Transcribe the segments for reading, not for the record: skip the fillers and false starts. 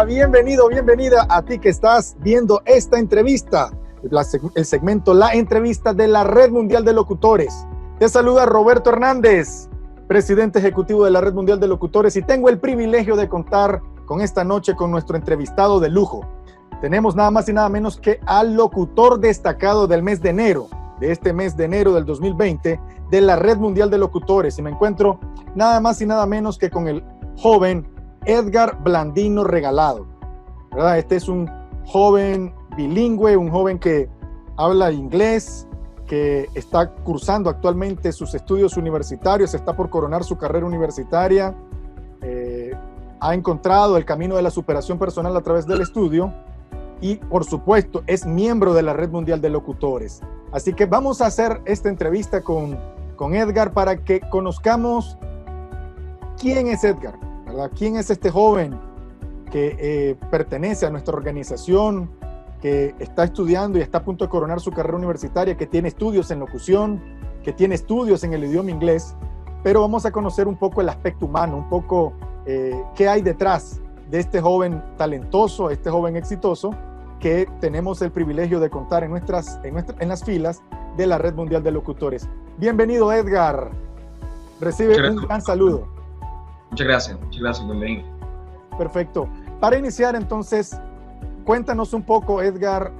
bienvenida, bienvenida a ti que estás viendo esta entrevista, el segmento La Entrevista de la Red Mundial de Locutores. Te saluda Roberto Hernández, presidente ejecutivo de la Red Mundial de Locutores, y tengo el privilegio de contar con esta noche con nuestro entrevistado de lujo. Tenemos nada más y nada menos que al locutor destacado del mes de enero, de este mes de enero del 2020, de la Red Mundial de Locutores, y me encuentro nada más y nada menos que con el joven Edgar Blandino Regalado, ¿verdad? Este es un joven bilingüe, un joven que habla inglés, que está cursando actualmente sus estudios universitarios, está por coronar su carrera universitaria, ha encontrado el camino de la superación personal a través del estudio y, por supuesto, es miembro de la Red Mundial de Locutores. Así que vamos a hacer esta entrevista con Edgar para que conozcamos quién es Edgar, ¿verdad? ¿Quién es este joven que pertenece a nuestra organización, que está estudiando y está a punto de coronar su carrera universitaria, que tiene estudios en locución, que tiene estudios en el idioma inglés? Pero vamos a conocer un poco el aspecto humano, un poco qué hay detrás de este joven talentoso, este joven exitoso, que tenemos el privilegio de contar en las filas de la Red Mundial de Locutores. Bienvenido, Edgar. Recibe un gran saludo. Muchas gracias, bienvenido. Perfecto. Para iniciar, entonces, cuéntanos un poco, Edgar,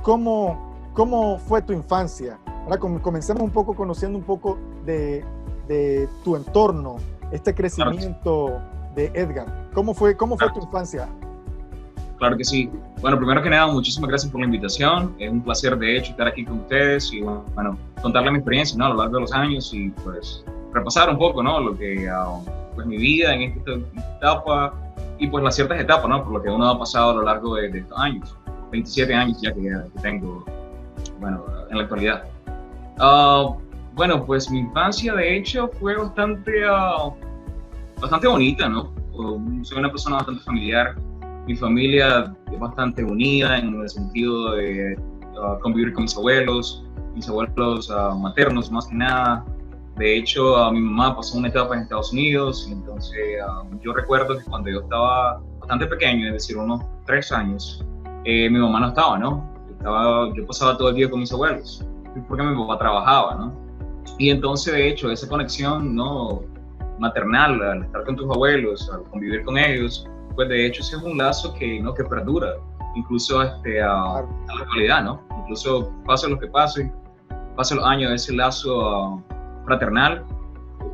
cómo fue tu infancia. Ahora comencemos un poco conociendo un poco de tu entorno, este crecimiento de Edgar. ¿Cómo fue tu infancia? Claro que sí. Bueno, primero que nada, muchísimas gracias por la invitación. Es un placer, de hecho, estar aquí con ustedes y, bueno, contarles mi experiencia, ¿no? A lo largo de los años y, pues, repasar un poco, ¿no? Lo que, pues, mi vida en esta etapa y, pues, las ciertas etapas, ¿no? Por lo que uno ha pasado a lo largo de estos años. 27 años ya que tengo, bueno, en la actualidad. Bueno, pues, mi infancia, de hecho, fue bastante bonita, ¿no? Soy una persona bastante familiar. Mi familia es bastante unida en el sentido de convivir con mis abuelos maternos más que nada. De hecho, mi mamá pasó una etapa en Estados Unidos, y entonces yo recuerdo que cuando yo estaba bastante pequeño, es decir, unos 3 años, mi mamá no estaba, ¿no? Yo pasaba todo el día con mis abuelos, porque mi papá trabajaba, ¿no? Y entonces, de hecho, esa conexión, ¿no?, maternal, al estar con tus abuelos, al convivir con ellos, pues de hecho ese es un lazo que perdura, incluso a la actualidad, ¿no? Incluso pase lo que pase, pase los años, ese lazo fraternal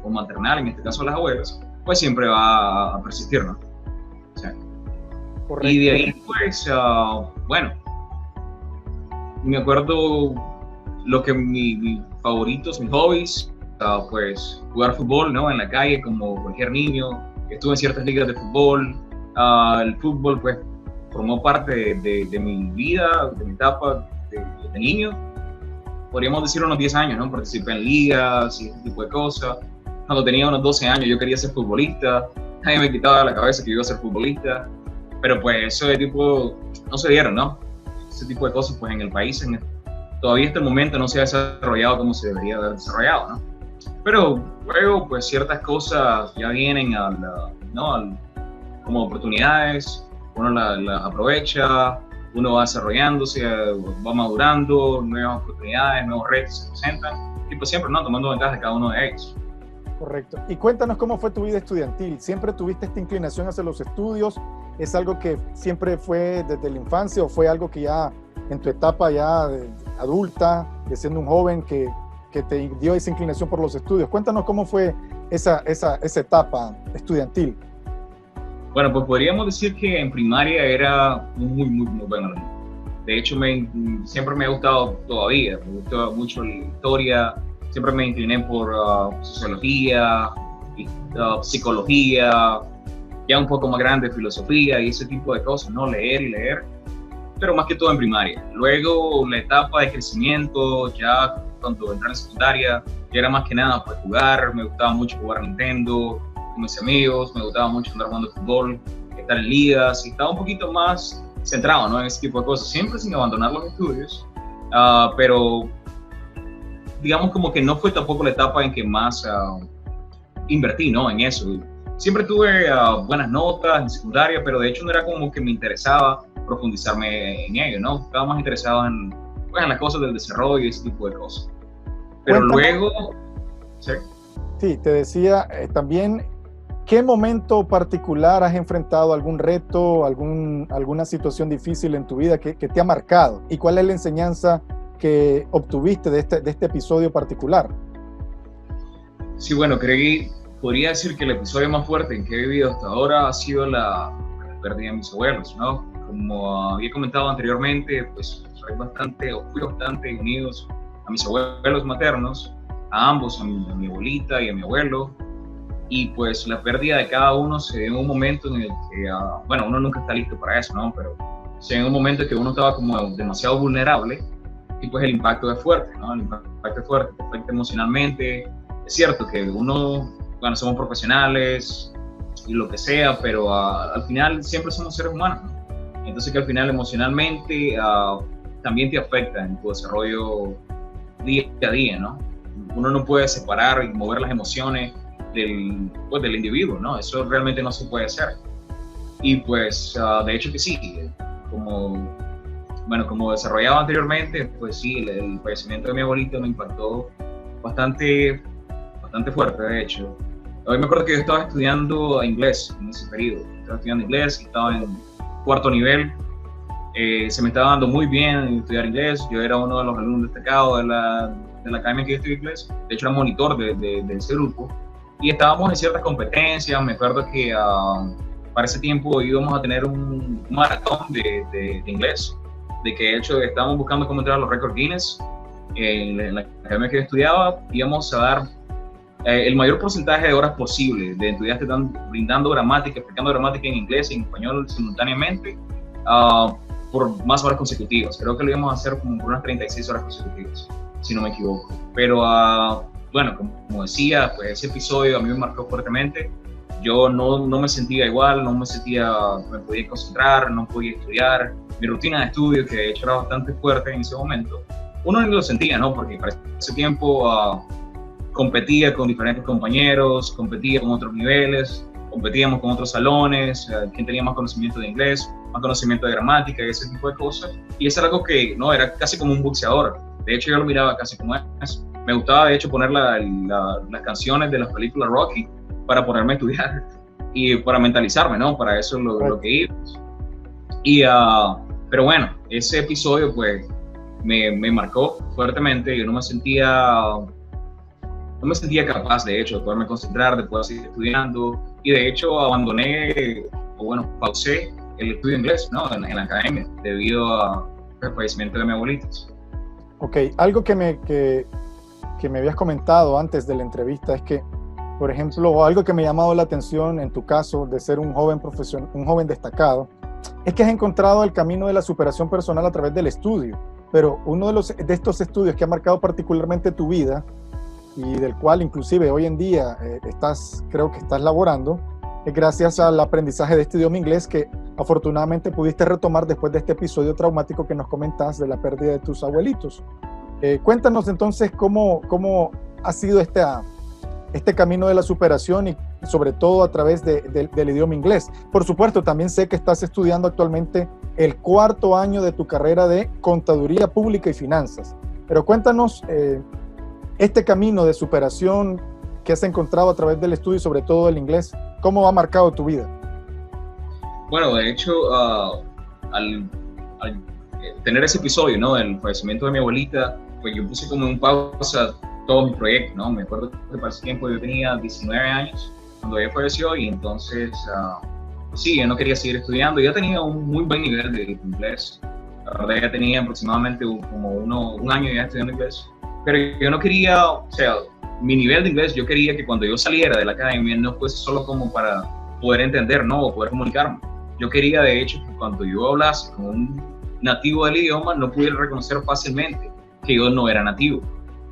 o maternal, en este caso las abuelas, pues siempre va a persistir, ¿no? O sea, y de ahí, pues, bueno, me acuerdo lo que mis favoritos, mis hobbies, pues jugar fútbol, ¿no? En la calle, como cualquier niño. Estuve en ciertas ligas de fútbol. El fútbol, pues, formó parte de mi vida, de mi etapa de niño. Podríamos decir unos 10 años, ¿no? Participé en ligas y ese tipo de cosas. Cuando tenía unos 12 años yo quería ser futbolista. Nadie me quitaba de la cabeza que yo iba a ser futbolista. Pero pues eso de tipo no se dieron, ¿no? Ese tipo de cosas, pues, en el país todavía hasta el momento no se ha desarrollado como se debería haber desarrollado, ¿no? Pero luego, pues, ciertas cosas ya vienen como oportunidades, uno las aprovecha, uno va desarrollándose, va madurando, nuevas oportunidades, nuevos retos se presentan, y pues siempre, ¿no?, tomando ventaja de cada uno de ellos. Correcto. Y cuéntanos cómo fue tu vida estudiantil. ¿Siempre tuviste esta inclinación hacia los estudios? ¿Es algo que siempre fue desde la infancia o fue algo que ya en tu etapa ya adulta, de siendo un joven, que te dio esa inclinación por los estudios? Cuéntanos cómo fue esa etapa estudiantil. Bueno, pues podríamos decir que en primaria era muy bueno. De hecho, siempre me ha gustado todavía, me gusta mucho la historia, siempre me incliné por sociología, psicología, ya un poco más grande, filosofía y ese tipo de cosas, ¿no? Leer, pero más que todo en primaria. Luego, la etapa de crecimiento, ya cuando entré en secundaria, ya era más que nada pues jugar, me gustaba mucho jugar a Nintendo con mis amigos, me gustaba mucho andar jugando fútbol, estar en ligas, y estaba un poquito más centrado, ¿no?, en ese tipo de cosas, siempre sin abandonar los estudios, pero digamos como que no fue tampoco la etapa en que más invertí, ¿no?, en eso. siempre tuve buenas notas en secundaria, pero de hecho no era como que me interesaba profundizarme en ello, ¿no? Estaba más interesado en, pues, en las cosas del desarrollo y ese tipo de cosas. Pero luego... ¿sí? Sí, te decía también, ¿qué momento particular has enfrentado algún reto, alguna situación difícil en tu vida que te ha marcado? ¿Y cuál es la enseñanza que obtuviste de este episodio particular? Sí, bueno, podría decir que el episodio más fuerte en que he vivido hasta ahora ha sido la pérdida de mis abuelos, ¿no? Como había comentado anteriormente, pues fui bastante unidos a mis abuelos maternos, a ambos, a mi abuelita y a mi abuelo, y pues la pérdida de cada uno se dio en un momento en el que, bueno, uno nunca está listo para eso, ¿no? Pero se dio en un momento en que uno estaba como demasiado vulnerable y pues el impacto es fuerte, ¿no? El impacto es fuerte, te afecta emocionalmente. Es cierto que uno, bueno, somos profesionales y lo que sea, pero al final siempre somos seres humanos, ¿no? Entonces que al final emocionalmente también te afecta en tu desarrollo día a día, ¿no? Uno no puede separar y mover las emociones del individuo, ¿no? Eso realmente no se puede hacer. Y pues, de hecho que sí, como desarrollaba anteriormente, pues sí, el fallecimiento de mi abuelito me impactó bastante fuerte, de hecho. Hoy me acuerdo que yo estaba estudiando inglés en ese periodo. Estaba estudiando inglés, estaba en cuarto nivel. Se me estaba dando muy bien estudiar inglés. Yo era uno de los alumnos destacados de la academia que yo estudié inglés. De hecho, era monitor de ese grupo. Y estábamos en ciertas competencias. Me acuerdo que para ese tiempo íbamos a tener un maratón de inglés. De que de hecho estábamos buscando cómo entrar a los récords Guinness. En la academia que yo estudiaba íbamos a dar el mayor porcentaje de horas posible de estudiantes brindando gramática, explicando gramática en inglés y en español simultáneamente por más horas consecutivas. Creo que lo íbamos a hacer como por unas 36 horas consecutivas, si no me equivoco. Pero bueno, como decía, pues ese episodio a mí me marcó fuertemente. Yo no me sentía igual, no me podía concentrar, no podía estudiar. Mi rutina de estudio, que de hecho era bastante fuerte en ese momento, uno ni lo sentía, ¿no? Porque para ese tiempo competía con diferentes compañeros, competía con otros niveles, competíamos con otros salones, quien tenía más conocimiento de inglés, más conocimiento de gramática y ese tipo de cosas. Y eso era algo que, no, era casi como un boxeador. De hecho, yo lo miraba casi como eso. Me gustaba, de hecho, poner las canciones de las películas Rocky para ponerme a estudiar y para mentalizarme, ¿no? Para eso es lo que íbamos. Pero bueno, ese episodio, pues, me marcó fuertemente. Yo no me sentía capaz, de hecho, de poderme concentrar, de poder seguir estudiando, y de hecho pausé el estudio de inglés, ¿no? en la academia, debido al fallecimiento de mi abuelita. Ok, algo que me habías comentado antes de la entrevista es que, por ejemplo, algo que me ha llamado la atención en tu caso de ser un joven destacado, es que has encontrado el camino de la superación personal a través del estudio, pero uno de estos estudios que ha marcado particularmente tu vida y del cual inclusive hoy en día creo que estás laborando, es gracias al aprendizaje de este idioma inglés que afortunadamente pudiste retomar después de este episodio traumático que nos comentas de la pérdida de tus abuelitos. Cuéntanos entonces cómo ha sido este camino de la superación y sobre todo a través del idioma inglés. Por supuesto, también sé que estás estudiando actualmente el 4º año de tu carrera de Contaduría Pública y Finanzas, pero cuéntanos este camino de superación que has encontrado a través del estudio y sobre todo el inglés, ¿cómo ha marcado tu vida? Bueno, de hecho, al tener ese episodio, ¿no? Del fallecimiento de mi abuelita, pues yo puse como en pausa todos mis proyectos, ¿no? Me acuerdo que para ese tiempo yo tenía 19 años cuando ella falleció y entonces, pues sí, yo no quería seguir estudiando. Ya tenía un muy buen nivel de inglés. La verdad, ya tenía aproximadamente como un año ya estudiando inglés. Pero yo no quería, o sea, mi nivel de inglés, yo quería que cuando yo saliera de la academia no fuese solo como para poder entender, ¿no? O poder comunicarme. Yo quería, de hecho, que cuando yo hablase con un nativo del idioma, no pudiera reconocer fácilmente que yo no era nativo.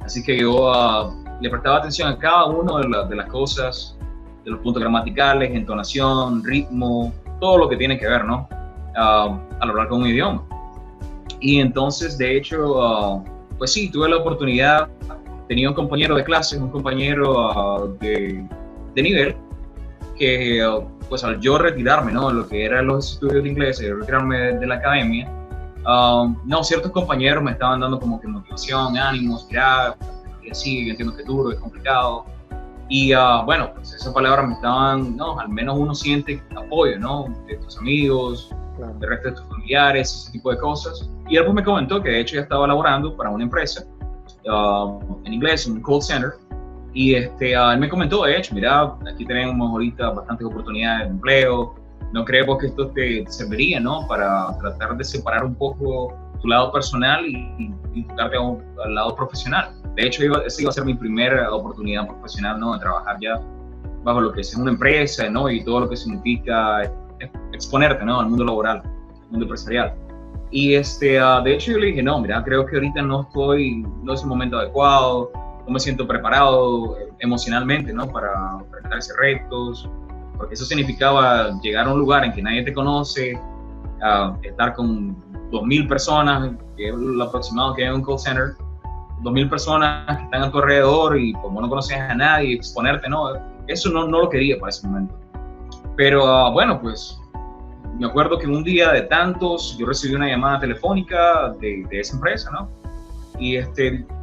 Así que yo le prestaba atención a cada una de las cosas, de los puntos gramaticales, entonación, ritmo, todo lo que tiene que ver, ¿no? Al hablar con un idioma. Y entonces, de hecho, pues sí, tuve la oportunidad, tenía un compañero de clase, un compañero de nivel, que pues al yo retirarme, ¿no? Lo que eran los estudios de inglés, retirarme de la academia, no, ciertos compañeros me estaban dando como que motivación, ánimos, mira, y así, yo entiendo que es duro, es complicado. Y bueno, pues esas palabras me estaban, no, al menos uno siente apoyo, ¿no? De tus amigos, Claro. del resto de tus familiares, ese tipo de cosas. Y él pues me comentó que de hecho ya estaba laborando para una empresa, en inglés, un call center. Y él me comentó, de hecho, mira, aquí tenemos ahorita bastantes oportunidades de empleo, no creemos que esto te serviría, ¿no? Para tratar de separar un poco tu lado personal y enfocarte al lado profesional. De hecho, esa iba a ser mi primera oportunidad profesional, ¿no? De trabajar ya bajo lo que es una empresa, ¿no? Y todo lo que significa exponerte, ¿no? Al mundo laboral, al mundo empresarial. Y de hecho yo le dije, no, mira, creo que ahorita no es el momento adecuado, no me siento preparado emocionalmente, ¿no? Para enfrentar esos retos, porque eso significaba llegar a un lugar en que nadie te conoce, estar con 2.000 personas, que es lo aproximado que hay en un call center, 2.000 personas que están a tu alrededor y como no conoces a nadie, exponerte, ¿no? Eso no lo quería para ese momento. Pero bueno, pues me acuerdo que un día de tantos yo recibí una llamada telefónica de esa empresa, ¿no? Y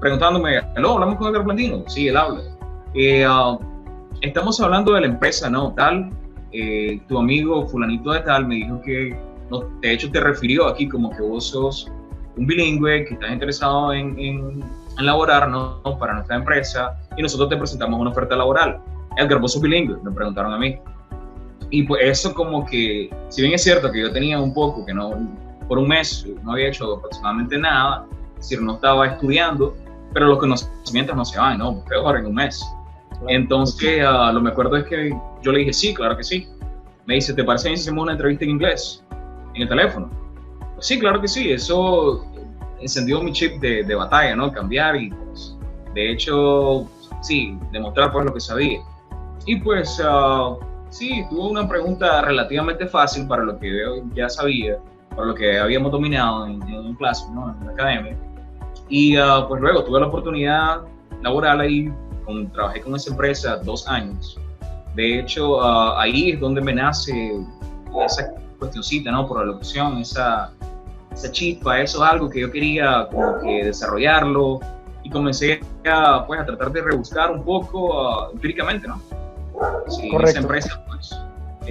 preguntándome, ¿aló, hablamos con Edgar Blandino? Sí, él habla. Estamos hablando de la empresa, ¿no? Tal, tu amigo fulanito de tal me dijo que, no, de hecho te refirió aquí como que vos sos un bilingüe, que estás interesado en laborar, ¿no? Para nuestra empresa, y nosotros te presentamos una oferta laboral. Edgar, ¿vos sos bilingüe? Me preguntaron a mí. Y pues eso como que, si bien es cierto que yo tenía un poco, que no, por un mes no había hecho aproximadamente nada, es decir, no estaba estudiando, pero los conocimientos no se van, ¿no? Peor en un mes. Claro. Entonces, lo que me acuerdo es que yo le dije, sí, claro que sí. Me dice, ¿te parece bien si hacemos una entrevista en inglés? En el teléfono. Pues sí, claro que sí. Eso encendió mi chip de batalla, ¿no? Cambiar y, pues, de hecho, sí, demostrar pues lo que sabía. Y pues, sí, tuve una pregunta relativamente fácil para lo que yo ya sabía, para lo que habíamos dominado en clase, ¿no? En la academia. Y pues luego tuve la oportunidad laboral ahí, trabajé con esa empresa 2 años. De hecho, ahí es donde me nace esa cuestioncita, ¿no? Por la locución, esa chispa, eso es algo que yo quería como que desarrollarlo, y comencé a tratar de rebuscar un poco empíricamente, ¿no? Sí, en esa empresa pues,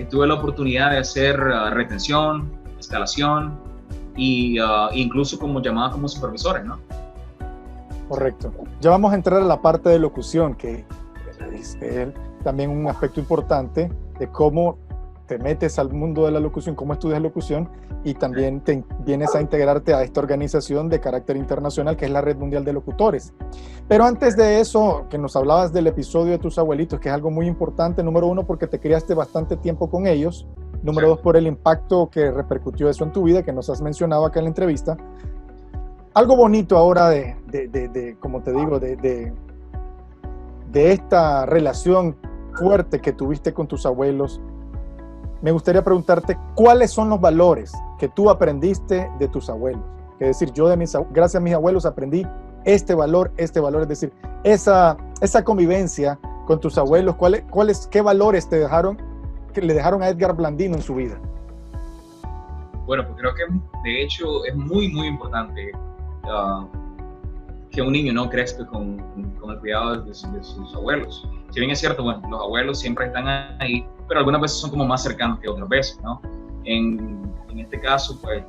tuve la oportunidad de hacer retención, escalación y incluso como llamadas como supervisores, ¿no? Correcto. Ya vamos a entrar a la parte de locución, que es también un aspecto importante de cómo te metes al mundo de la locución, cómo estudias locución, y también te vienes a integrarte a esta organización de carácter internacional que es la Red Mundial de Locutores. Pero antes de eso, que nos hablabas del episodio de tus abuelitos, que es algo muy importante, número 1, porque te criaste bastante tiempo con ellos, número 2, por el impacto que repercutió eso en tu vida, que nos has mencionado acá en la entrevista. Algo bonito ahora como te digo, de esta relación fuerte que tuviste con tus abuelos, me gustaría preguntarte cuáles son los valores que tú aprendiste de tus abuelos. Es decir, yo gracias a mis abuelos aprendí este valor, es decir, esa convivencia con tus abuelos, ¿qué valores que le dejaron a Edgar Blandino en su vida? Bueno, pues creo que de hecho es muy, muy importante que un niño no crezca con el cuidado de sus abuelos. Si bien es cierto, bueno, los abuelos siempre están ahí, pero algunas veces son como más cercanos que otras veces, ¿no? En este caso, pues,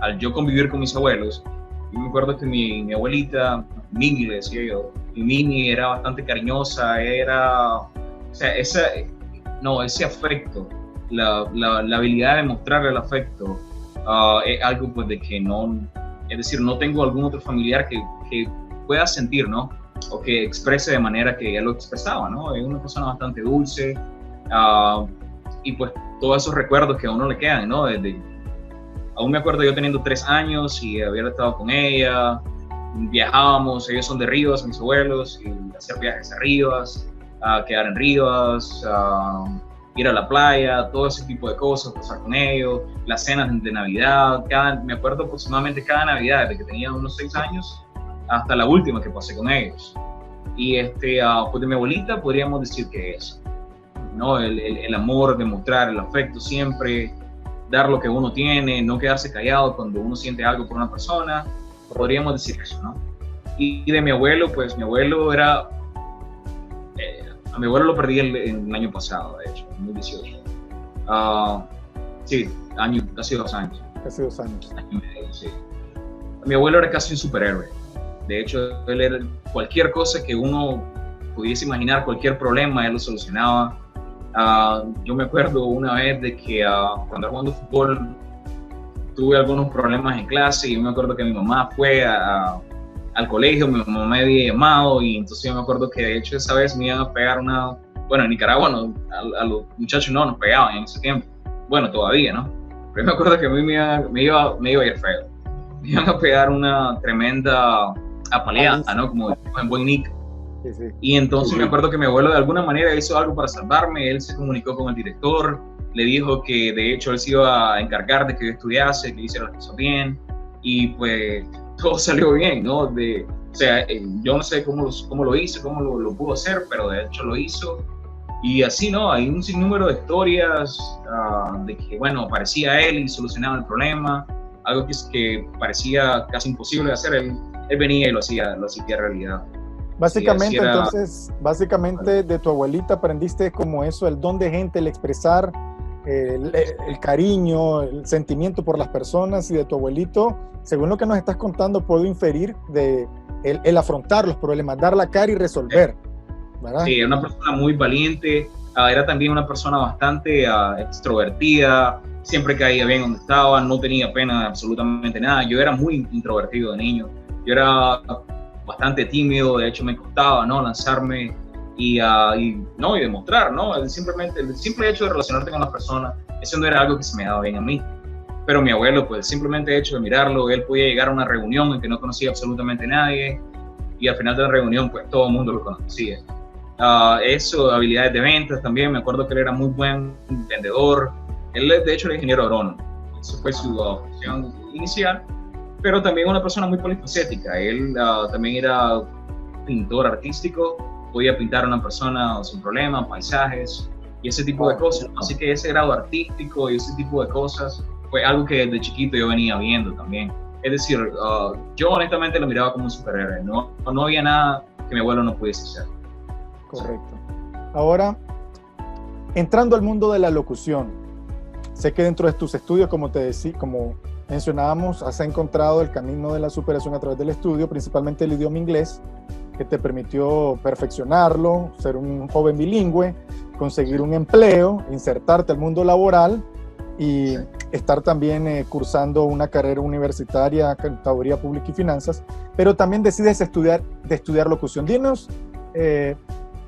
al yo convivir con mis abuelos, yo me acuerdo que mi abuelita, Mimi le decía yo, y Mimi era bastante cariñosa, o sea, ese afecto, la habilidad de mostrarle el afecto, es algo pues de que no, es decir, no tengo algún otro familiar que pueda sentir, ¿no? O que exprese de manera que ella lo expresaba, ¿no? Es una persona bastante dulce, y pues todos esos recuerdos que a uno le quedan, ¿no? Aún me acuerdo yo teniendo 3 años y había estado con ella, viajábamos, ellos son de Rivas, mis abuelos, y hacer viajes a Rivas, quedar en Rivas, ir a la playa, todo ese tipo de cosas, pasar con ellos, las cenas de Navidad, me acuerdo aproximadamente cada Navidad, desde que tenía unos 6 años hasta la última que pasé con ellos. Y pues de mi abuelita podríamos decir que es. ¿no? El amor, demostrar el afecto siempre, dar lo que uno tiene, no quedarse callado cuando uno siente algo por una persona, podríamos decir eso, ¿no? Y de mi abuelo, pues mi abuelo era, a mi abuelo lo perdí el año pasado, de hecho, en 2018. Sí, casi 2 años. Casi 2 años. Año y medio, sí. Mi abuelo era casi un superhéroe. De hecho, él era cualquier cosa que uno pudiese imaginar, cualquier problema, él lo solucionaba. Yo me acuerdo una vez de que cuando jugando fútbol tuve algunos problemas en clase y yo me acuerdo que mi mamá fue al colegio, mi mamá me había llamado y entonces yo me acuerdo que de hecho esa vez me iban a pegar bueno, en Nicaragua no, a los muchachos no nos pegaban en ese tiempo, bueno, todavía, ¿no? Pero yo me acuerdo que a mí me iba a ir feo, me iban a pegar una tremenda apaleada, ¿no? Como en buen Nick. Sí, sí. Y entonces me acuerdo que mi abuelo de alguna manera hizo algo para salvarme, él se comunicó con el director, le dijo que de hecho él se iba a encargar de que yo estudiase, que hiciera las cosas bien, y pues todo salió bien, ¿no? O sea, yo no sé cómo lo hizo, cómo lo pudo hacer, pero de hecho lo hizo. Y así, ¿no? Hay un sinnúmero de historias de que, bueno, aparecía él y solucionaba el problema, algo que parecía casi imposible de hacer, él venía y lo hacía realidad. Básicamente, era... entonces, de tu abuelita aprendiste como eso, el don de gente, el expresar el cariño, el sentimiento por las personas, y de tu abuelito, según lo que nos estás contando, puedo inferir de el afrontar los problemas, dar la cara y resolver, ¿verdad? Sí, era una persona muy valiente, era también una persona bastante extrovertida, siempre caía bien donde estaba, no tenía pena de absolutamente nada. Yo era muy introvertido de niño, yo era bastante tímido, de hecho me costaba, ¿no? Lanzarme y demostrar, ¿no? El simple hecho de relacionarte con las personas, eso no era algo que se me daba bien a mí. Pero mi abuelo, pues simplemente el hecho de mirarlo, él podía llegar a una reunión en que no conocía absolutamente a nadie y al final de la reunión, pues todo el mundo lo conocía. Habilidades de ventas también, me acuerdo que él era muy buen vendedor. Él, de hecho, era ingeniero agrónomo, eso fue su profesión inicial, pero también una persona muy polifacética. Él también era pintor artístico, podía pintar a una persona sin problema, paisajes y ese tipo de cosas. Así que ese grado artístico y ese tipo de cosas fue algo que desde chiquito yo venía viendo también. Es decir, yo honestamente lo miraba como un superhéroe, no había nada que mi abuelo no pudiese hacer. Correcto. Ahora, entrando al mundo de la locución, sé que dentro de tus estudios, como mencionábamos, has encontrado el camino de la superación a través del estudio, principalmente el idioma inglés, que te permitió perfeccionarlo, ser un joven bilingüe, conseguir un empleo, insertarte al mundo laboral y estar también cursando una carrera universitaria, Contaduría Pública y Finanzas, pero también decides estudiar locución. Dinos,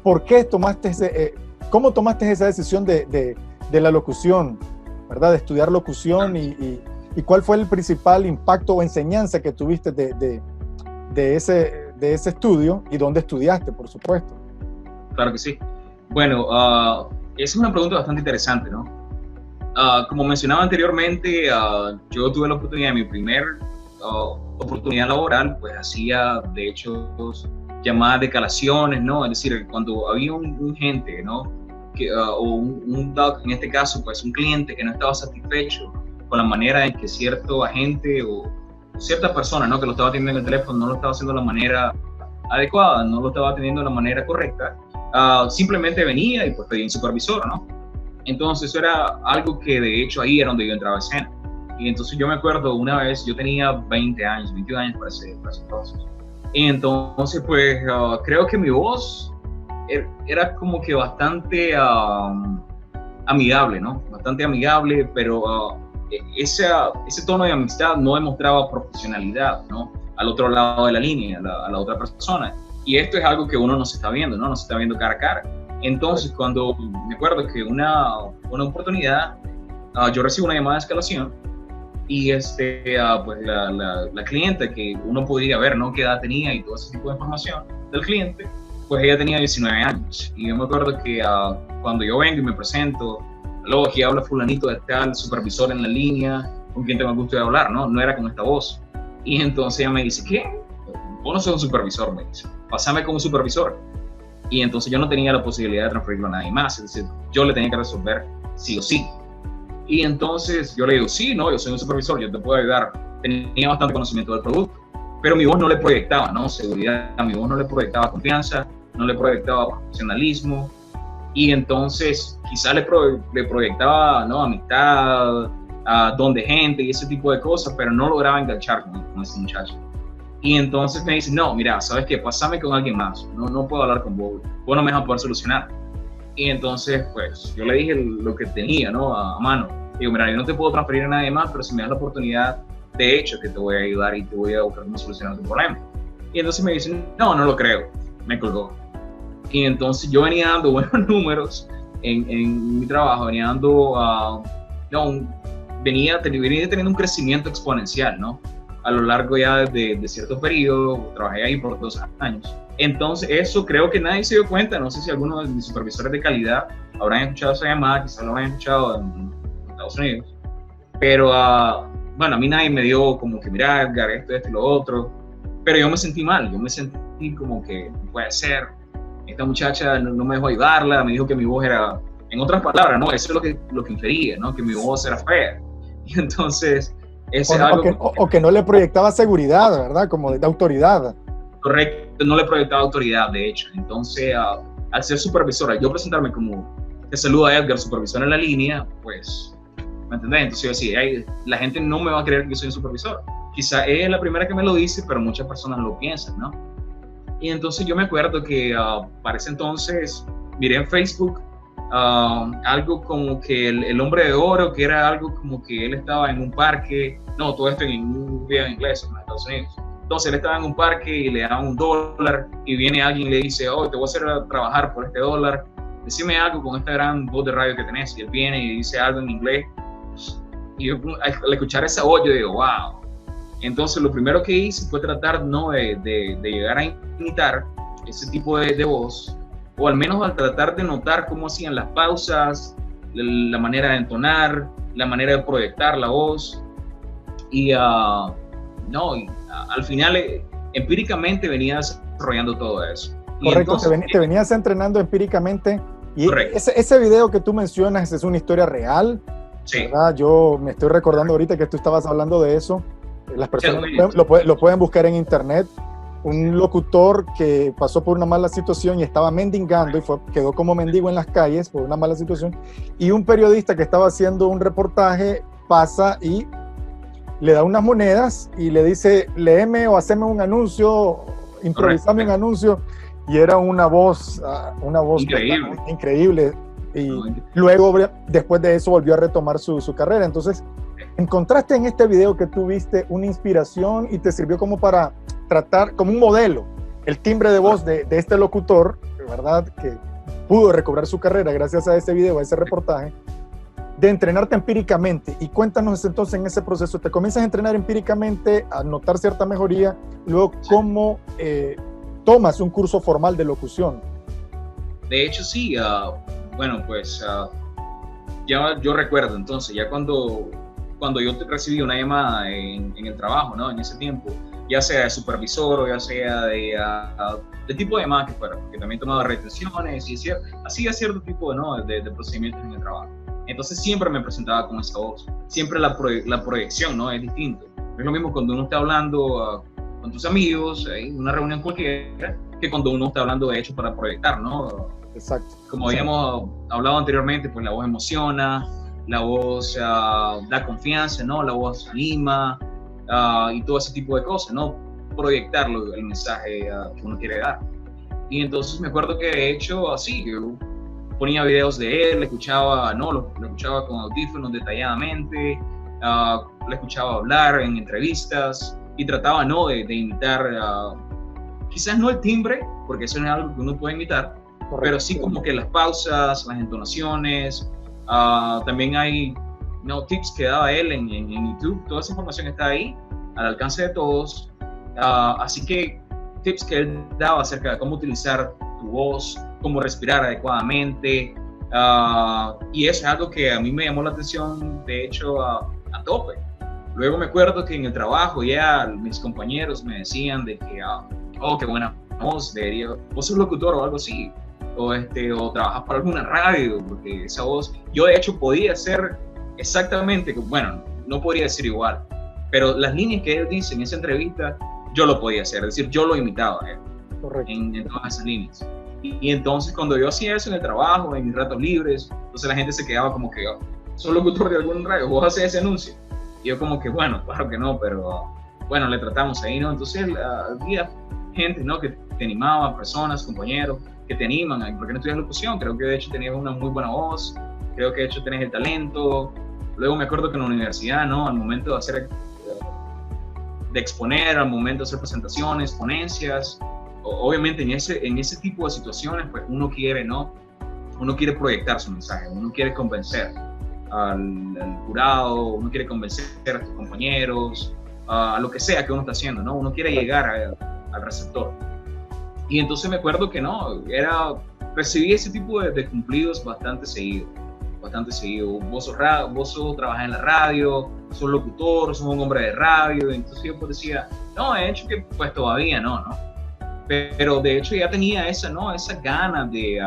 ¿por qué cómo tomaste esa decisión de la locución, ¿verdad? De estudiar locución y cuál fue el principal impacto o enseñanza que tuviste de ese estudio y dónde estudiaste, por supuesto? Claro que sí. Bueno, esa es una pregunta bastante interesante, ¿no? Como mencionaba anteriormente, yo tuve la oportunidad, mi primer oportunidad laboral, pues hacía, de hecho, llamadas de calaciones, ¿no? Es decir, cuando había un gente, ¿no? En este caso, pues un cliente que no estaba satisfecho con la manera en que cierto agente o cierta persona, ¿no? Que lo estaba atendiendo en el teléfono no lo estaba haciendo de la manera adecuada, no lo estaba atendiendo de la manera correcta, simplemente venía y pues pedía un supervisor, ¿no? Entonces eso era algo que de hecho ahí era donde yo entraba a escena. Y entonces yo me acuerdo una vez, yo tenía 21 años para ese entonces. Y entonces pues creo que mi voz era como que bastante amigable, ¿no? Bastante amigable, pero ese tono de amistad no demostraba profesionalidad, ¿no? Al otro lado de la línea, a la otra persona. Y esto es algo que uno no se está viendo, ¿no? No se está viendo cara a cara. Entonces, cuando me acuerdo que una oportunidad, yo recibo una llamada de escalación y pues la cliente, que uno podría ver, ¿no? Qué edad tenía y todo ese tipo de información del cliente, pues ella tenía 19 años. Y yo me acuerdo que cuando yo vengo y me presento, luego aquí habla fulanito de tal, supervisor en la línea, con quien tengo el gusto de hablar, ¿no? No era con esta voz. Y entonces ella me dice, ¿qué? Vos no sos un supervisor, me dice. Pásame con un supervisor. Y entonces yo no tenía la posibilidad de transferirlo a nadie más, es decir, yo le tenía que resolver sí o sí. Y entonces yo le digo, sí, no, yo soy un supervisor, yo te puedo ayudar. Tenía bastante conocimiento del producto, pero mi voz no le proyectaba, ¿no? Seguridad, mi voz no le proyectaba confianza, no le proyectaba profesionalismo, y entonces quizás le proyectaba, ¿no? Amistad, don de gente y ese tipo de cosas, pero no lograba enganchar con ese muchacho. Y entonces me dice, no, mira, ¿sabes qué? Pásame con alguien más, no puedo hablar con vos no me vas a poder solucionar. Y entonces, pues, yo le dije lo que tenía, ¿no? A mano. Digo, mira, yo no te puedo transferir a nadie más, pero si me das la oportunidad, de hecho, que te voy a ayudar y te voy a buscar cómo solucionar tu problema. Y entonces me dicen, no lo creo. Me colgó. Y entonces yo venía dando buenos números en mi trabajo, venía dando, venía teniendo un crecimiento exponencial, ¿no? A lo largo ya de cierto periodo, trabajé ahí por 2 años. Entonces eso creo que nadie se dio cuenta, no sé si algunos de mis supervisores de calidad habrán escuchado esa llamada, quizás lo hayan escuchado en Estados Unidos, pero bueno, a mí nadie me dio como que mira, Edgar, esto y lo otro, pero yo me sentí mal, yo me sentí como que no puede ser, esta muchacha no me dejó ayudarla, me dijo que mi voz era, en otras palabras, ¿no? Eso es lo que infería, ¿no? Que mi voz era fea. Y entonces o que no le proyectaba seguridad, ¿verdad? Como de autoridad. Correcto, no le proyectaba autoridad, de hecho. Entonces, al ser supervisora, yo presentarme como, te saluda Edgar, supervisor en la línea, pues, ¿me entendés? Entonces yo decía, la gente no me va a creer que soy un supervisor. Quizá es la primera que me lo dice, pero muchas personas lo piensan, ¿no? Y entonces yo me acuerdo que para ese entonces miré en Facebook algo como que el hombre de oro, que era algo como que él estaba en un parque, no, todo esto en un video en inglés en Estados Unidos. Entonces él estaba en un parque y le daban $1 y viene alguien y le dice, oh, te voy a hacer trabajar por este $1, decime algo con esta gran voz de radio que tenés. Y él viene y dice algo en inglés. Y yo al escuchar esa voz yo digo, wow. Entonces lo primero que hice fue tratar, ¿no? de llegar a imitar ese tipo de voz, o al menos al tratar de notar cómo hacían las pausas, la manera de entonar, la manera de proyectar la voz. Y al final empíricamente venía desarrollando todo eso. Correcto, entonces, te venías entrenando empíricamente. Y ese video que tú mencionas es una historia real, sí. ¿Verdad? Yo me estoy recordando ahorita que tú estabas hablando de eso. Las personas lo pueden buscar en internet. Un locutor que pasó por una mala situación y estaba mendigando y quedó como mendigo en las calles por una mala situación, y un periodista que estaba haciendo un reportaje pasa y le da unas monedas y le dice, léeme o haceme un anuncio, improvisame un anuncio, y era una voz increíble. Y luego, después de eso, volvió a retomar su carrera. Entonces, encontraste en este video que tú viste una inspiración y te sirvió como para tratar, como un modelo, el timbre de voz de este locutor, ¿verdad? Que pudo recobrar su carrera gracias a ese video, a ese reportaje, de entrenarte empíricamente. Y cuéntanos entonces en ese proceso, te comienzas a entrenar empíricamente, a notar cierta mejoría, luego cómo tomas un curso formal de locución. De hecho, sí. Bueno, pues ya yo recuerdo entonces, ya cuando yo recibí una llamada en el trabajo, ¿no? En ese tiempo, ya sea de supervisor o ya sea de tipo de llamada que fuera, que también tomaba retenciones y hacía cierto tipo de procedimientos en el trabajo. Entonces siempre me presentaba con esa voz, siempre la proyección, ¿no? Es distinto. Es lo mismo cuando uno está hablando con tus amigos, en una reunión cualquiera, que cuando uno está hablando de hecho para proyectar, ¿no? Exacto. Como habíamos hablado anteriormente, pues la voz emociona, la voz da confianza, ¿no? La voz anima y todo ese tipo de cosas, ¿no? Proyectarlo, el mensaje que uno quiere dar. Y entonces me acuerdo que de hecho así, yo ponía videos de él, lo escuchaba con audífonos detalladamente, le escuchaba hablar en entrevistas y trataba, ¿no? de imitar, quizás no el timbre, porque eso no es algo que uno puede imitar, correcto, pero sí como que las pausas, las entonaciones. También hay tips que daba él en YouTube, toda esa información está ahí, al alcance de todos. Así que tips que él daba acerca de cómo utilizar tu voz, cómo respirar adecuadamente, y eso es algo que a mí me llamó la atención, de hecho, a tope. Luego me acuerdo que en el trabajo ya mis compañeros me decían de que, oh, qué buena vos sos locutor o algo así, o trabajas para alguna radio, porque esa voz, yo de hecho podía hacer exactamente, bueno, no podría decir igual, pero las líneas que él dice en esa entrevista, yo lo podía hacer, es decir, yo lo imitaba en todas esas líneas. Y entonces cuando yo hacía eso en el trabajo, en mis ratos libres, entonces la gente se quedaba como que, ¿sos locutor de algún radio? ¿Vos haces ese anuncio? Y yo como que, bueno, claro que no, pero bueno, le tratamos ahí, ¿no? Entonces había gente, ¿no? Que te animaba, personas, compañeros, que te animan, ¿por qué no estudias locución? Creo que de hecho tenías una muy buena voz, creo que de hecho tenés el talento. Luego me acuerdo que en la universidad, ¿no? Al momento de exponer, al momento de hacer presentaciones, ponencias, obviamente en ese tipo de situaciones, pues uno quiere, ¿no? Uno quiere proyectar su mensaje, uno quiere convencer al jurado, uno quiere convencer a tus compañeros, a lo que sea que uno está haciendo, ¿no? Uno quiere llegar al receptor. Y entonces me acuerdo que no, recibí ese tipo de cumplidos bastante seguido. Vos trabajás en la radio, sos locutor, sos un hombre de radio. Entonces yo pues decía, no, de hecho que pues todavía no. Pero de hecho ya tenía esa gana de...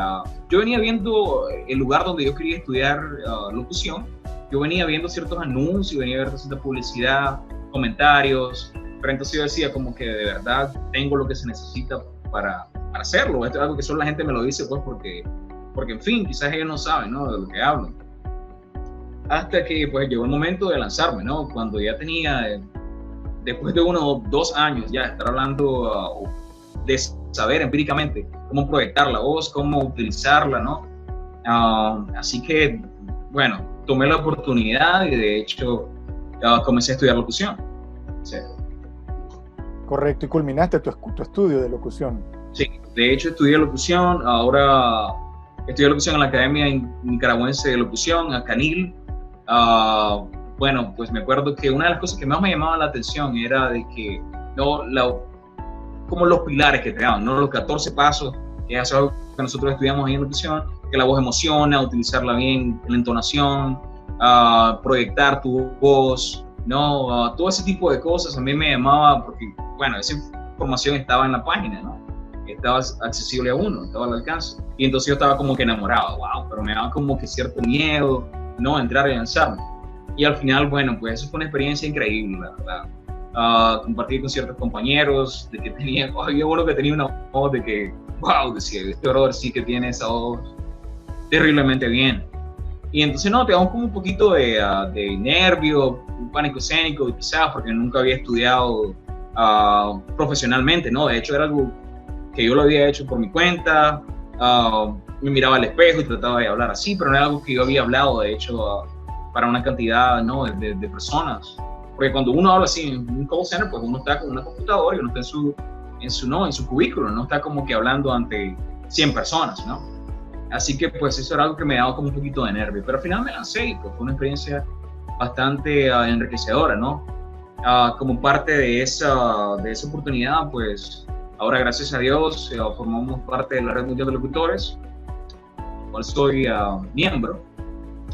yo venía viendo el lugar donde yo quería estudiar locución. Yo venía viendo ciertos anuncios, venía viendo cierta publicidad, comentarios, pero entonces yo decía como que de verdad tengo lo que se necesita para hacerlo. Esto es algo que solo la gente me lo dice pues porque en fin, quizás ellos no saben, ¿no? De lo que hablan. Hasta que pues llegó el momento de lanzarme, ¿no? Cuando ya tenía, después de 1 o 2 años ya estar hablando de saber empíricamente cómo proyectar la voz, cómo utilizarla, ¿no? Así que, bueno, tomé la oportunidad y de hecho comencé a estudiar locución. Sí. Correcto, y culminaste tu estudio de locución. Sí, de hecho estudié locución, ahora estudié locución en la Academia Nicaragüense de Locución, ACANIL. Bueno, pues me acuerdo que una de las cosas que más me llamaba la atención era de que, como los pilares que te daban, ¿no? Los 14 pasos, que es algo que nosotros estudiamos ahí en locución, que la voz emociona, utilizarla bien, la entonación, proyectar tu voz, ¿no? Todo ese tipo de cosas a mí me llamaba porque, bueno, esa información estaba en la página, ¿no? Estaba accesible a uno, estaba al alcance. Y entonces yo estaba como que enamorado, wow, pero me daba como que cierto miedo, ¿no? Entrar y lanzarme. Y al final, bueno, pues eso fue una experiencia increíble, la verdad. Compartir con ciertos compañeros, de que había uno que tenía una voz de que, wow, decía, este brother sí que tiene esa voz terriblemente bien. Y entonces, no, te damos como un poquito de nervio, un pánico escénico, quizás, porque nunca había estudiado profesionalmente, ¿no? De hecho, era algo que yo lo había hecho por mi cuenta, me miraba al espejo y trataba de hablar así, pero no era algo que yo había hablado, de hecho, para una cantidad, ¿no? de personas. Porque cuando uno habla así en un call center, pues uno está con una computadora y uno está en su cubículo, no está como que hablando ante 100 personas, ¿no? Así que pues eso era algo que me daba como un poquito de nervio, pero al final me lancé y pues fue una experiencia bastante enriquecedora, ¿no? Como parte de esa oportunidad, pues ahora gracias a Dios formamos parte de la Red Mundial de Locutores, cual soy miembro,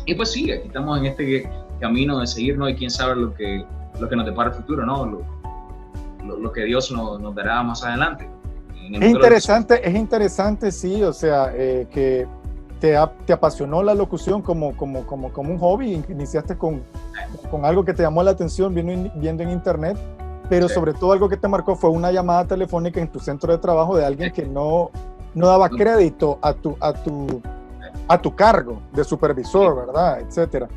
y pues sí, aquí estamos en este camino de seguirnos y quién sabe lo que nos depara el futuro, ¿no? Lo que Dios nos dará más adelante. Es interesante, sí, o sea, que te apasionó la locución como un hobby, iniciaste con algo que te llamó la atención viendo en internet, pero sí, sobre todo algo que te marcó fue una llamada telefónica en tu centro de trabajo de alguien que no daba crédito a tu cargo de supervisor, ¿verdad? Etcétera.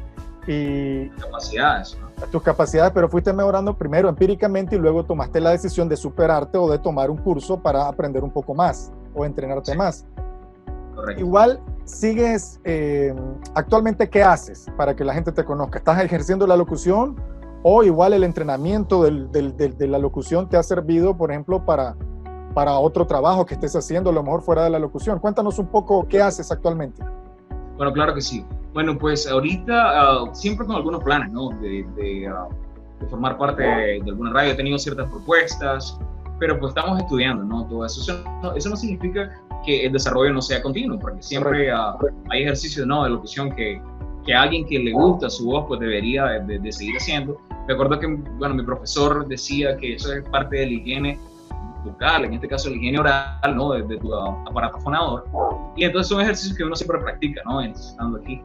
Y capacidades, ¿no? Tus capacidades, pero fuiste mejorando primero empíricamente y luego tomaste la decisión de superarte o de tomar un curso para aprender un poco más o entrenarte sí, más. Correcto. Igual sigues, actualmente, ¿qué haces para que la gente te conozca? ¿Estás ejerciendo la locución o igual el entrenamiento de la locución te ha servido, por ejemplo, para otro trabajo que estés haciendo, a lo mejor fuera de la locución? Cuéntanos un poco qué haces actualmente. Bueno, claro que sí. Bueno, pues ahorita siempre con algunos planes, ¿no? De formar parte de alguna radio. He tenido ciertas propuestas, pero pues estamos estudiando, ¿no? Todo eso. Eso no significa que el desarrollo no sea continuo, porque siempre hay ejercicios, ¿no? De locución que a alguien que le gusta su voz, pues debería de seguir haciendo. Me acuerdo que, bueno, mi profesor decía que eso es parte de la higiene vocal, en este caso la higiene oral, ¿no? De tu aparato fonador. Y entonces son ejercicios que uno siempre practica, ¿no? Estando aquí.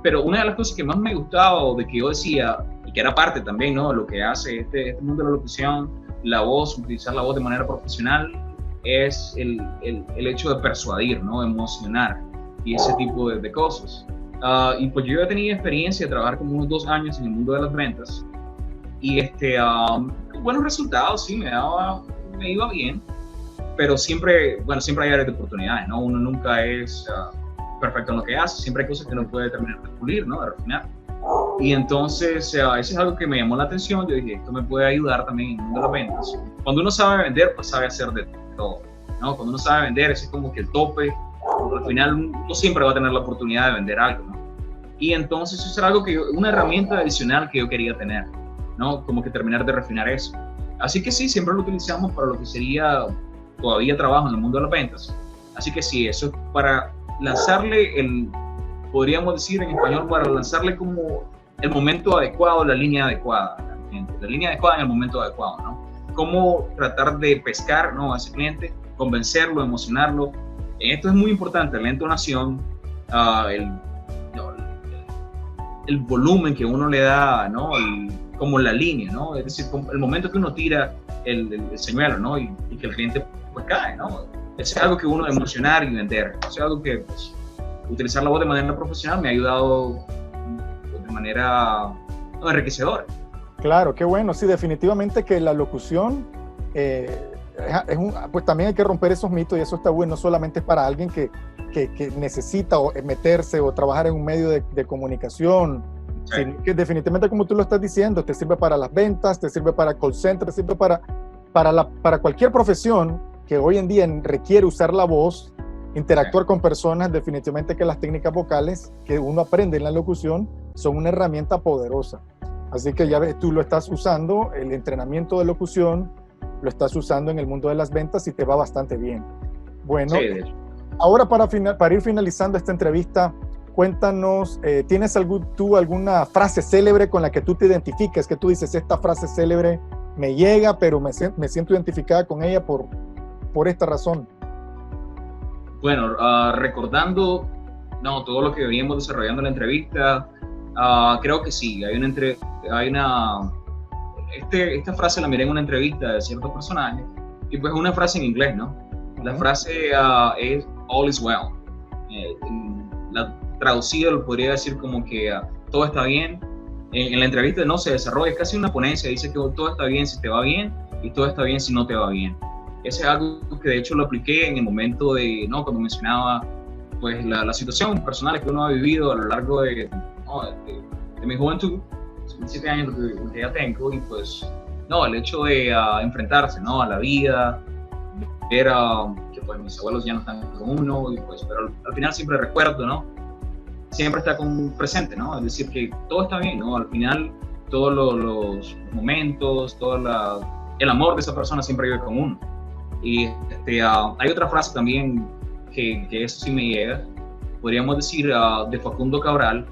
Pero una de las cosas que más me gustaba o de que yo decía, y que era parte también, ¿no? Lo que hace este mundo de la locución, la voz, utilizar la voz de manera profesional, es el hecho de persuadir, ¿no? Emocionar y ese tipo de cosas. Y pues yo ya tenía experiencia de trabajar como unos 2 años en el mundo de las ventas y buenos resultados, sí, me iba bien, pero siempre hay áreas de oportunidades, ¿no? Uno nunca es perfecto en lo que hace, siempre hay cosas que no puede terminar de pulir, ¿no? De refinar. Y entonces eso es algo que me llamó la atención. Yo dije, esto me puede ayudar también en el mundo de las ventas. Cuando uno sabe vender, pues sabe hacer de todo, ¿no? Cuando uno sabe vender, ese es como que el tope. Al final uno siempre va a tener la oportunidad de vender algo, ¿no? Y entonces eso era algo una herramienta adicional que yo quería tener, ¿no? Como que terminar de refinar eso. Así que sí, siempre lo utilizamos para lo que sería, todavía trabajo en el mundo de las ventas. Así que sí, eso es para lanzarle podríamos decir en español, para lanzarle como el momento adecuado, la línea adecuada al cliente. La línea adecuada en el momento adecuado, ¿no? Cómo tratar de pescar, ¿no? A ese cliente, convencerlo, emocionarlo. Esto es muy importante, la entonación, el volumen que uno le da, ¿no? Como la línea, ¿no? Es decir, el momento que uno tira el señuelo, ¿no? Y que el cliente pues cae, ¿no? Eso es algo que uno emocionar y vender. Eso es algo que pues, utilizar la voz de manera profesional me ha ayudado de manera enriquecedora. Claro, qué bueno. Sí, definitivamente que la locución, pues también hay que romper esos mitos y eso está bueno. No solamente es para alguien que necesita meterse o trabajar en un medio de comunicación, sí, sino que definitivamente, como tú lo estás diciendo, te sirve para las ventas, te sirve para call center, te sirve para cualquier profesión que hoy en día requiere usar la voz, interactuar con personas. Definitivamente que las técnicas vocales que uno aprende en la locución son una herramienta poderosa. Así que ya ves, tú lo estás usando, el entrenamiento de locución lo estás usando en el mundo de las ventas y te va bastante bien. Bueno, sí, ahora para ir finalizando esta entrevista, cuéntanos, ¿tienes alguna frase célebre con la que tú te identifiques? Que tú dices, esta frase célebre me llega, pero me siento identificada con ella por esta razón. Bueno, recordando todo lo que veníamos desarrollando en la entrevista, creo que sí, esta frase la miré en una entrevista de ciertos personajes y pues es una frase en inglés, ¿no? La frase es all is well. La traducida lo podría decir como que todo está bien. En la entrevista no se desarrolla, es casi una ponencia, dice que todo está bien si te va bien y todo está bien si no te va bien. Ese es algo que de hecho lo apliqué en el momento cuando mencionaba pues las situaciones personales que uno ha vivido a lo largo de mi juventud, 17 años que ya tengo, y pues el hecho de enfrentarse a la vida, ver que pues mis abuelos ya no están con uno, y pues, pero al final siempre recuerdo, siempre está presente, es decir, que todo está bien, al final todos los momentos, el amor de esa persona siempre vive con uno. Y hay otra frase también que eso sí me llega, podríamos decir de Facundo Cabral,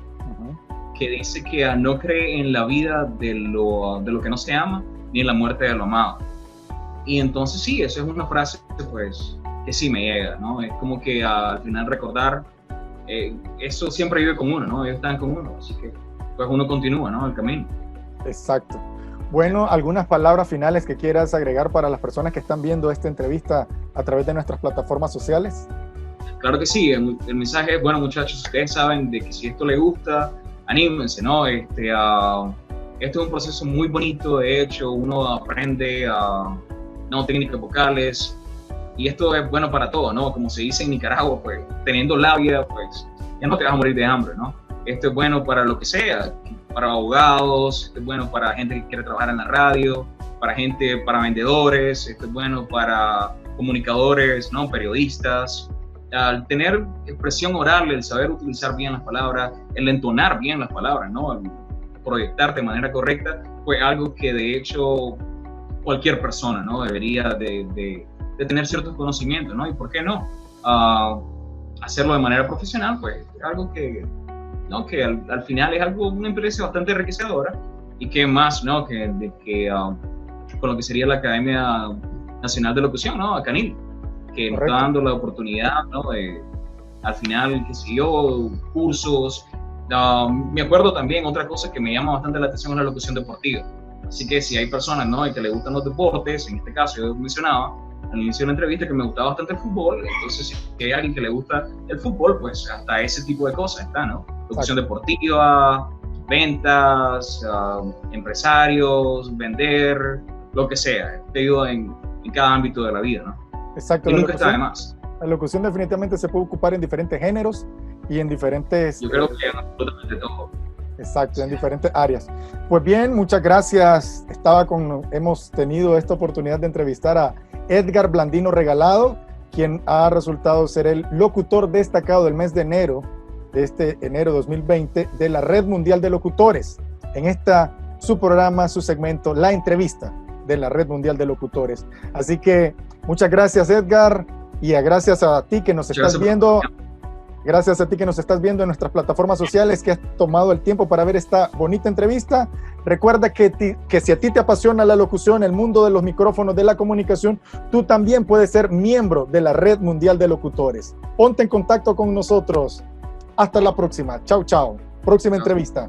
que dice que no cree en la vida de lo que no se ama, ni en la muerte de lo amado. Y entonces sí, esa es una frase pues, que sí me llega, es como que al final recordar, eso siempre vive con uno, ellos están con uno, así que pues uno continúa, el camino. Exacto. Bueno, ¿algunas palabras finales que quieras agregar para las personas que están viendo esta entrevista a través de nuestras plataformas sociales? Claro que sí, el mensaje es, bueno muchachos, ustedes saben de que si esto les gusta, anímense, este es un proceso muy bonito, de hecho uno aprende técnicas vocales y esto es bueno para todo, como se dice en Nicaragua, pues teniendo labia, pues ya no te vas a morir de hambre, Esto es bueno para lo que sea, para abogados, esto es bueno para gente que quiere trabajar en la radio, para vendedores, esto es bueno para comunicadores, periodistas. Al tener expresión oral, el saber utilizar bien las palabras, el entonar bien las palabras, el proyectarte de manera correcta, fue algo que de hecho cualquier persona debería de tener ciertos conocimientos, y por qué no hacerlo de manera profesional, pues algo que al final es una experiencia bastante enriquecedora y que más con lo que sería la Academia Nacional de Locución, ¿no? A Canil, que nos está dando la oportunidad, ¿no? Al final, qué sé yo, cursos. Me acuerdo también, otra cosa que me llama bastante la atención es la locución deportiva. Así que si hay personas, ¿no?, y que le gustan los deportes, en este caso yo mencionaba al inicio de la entrevista que me gustaba bastante el fútbol, entonces si hay alguien que le gusta el fútbol, pues hasta ese tipo de cosas está, ¿no? Locución deportiva, ventas, empresarios, vender, lo que sea, te digo, en cada ámbito de la vida, ¿no? Exacto. Y nunca está de más. La locución definitivamente se puede ocupar en diferentes géneros y en diferentes... Yo creo que en absolutamente todo. Exacto, en diferentes áreas. Pues bien, muchas gracias. Hemos tenido esta oportunidad de entrevistar a Edgar Blandino Regalado, quien ha resultado ser el locutor destacado del mes de enero, de este enero 2020, de la Red Mundial de Locutores. En su programa, su segmento, La Entrevista de la Red Mundial de Locutores. Así que muchas gracias, Edgar, y gracias a ti que nos estás viendo. Gracias a ti que nos estás viendo en nuestras plataformas sociales, que has tomado el tiempo para ver esta bonita entrevista. Recuerda que si a ti te apasiona la locución, el mundo de los micrófonos, de la comunicación, tú también puedes ser miembro de la Red Mundial de Locutores. Ponte en contacto con nosotros. Hasta la próxima. Chao, chao. Próxima entrevista.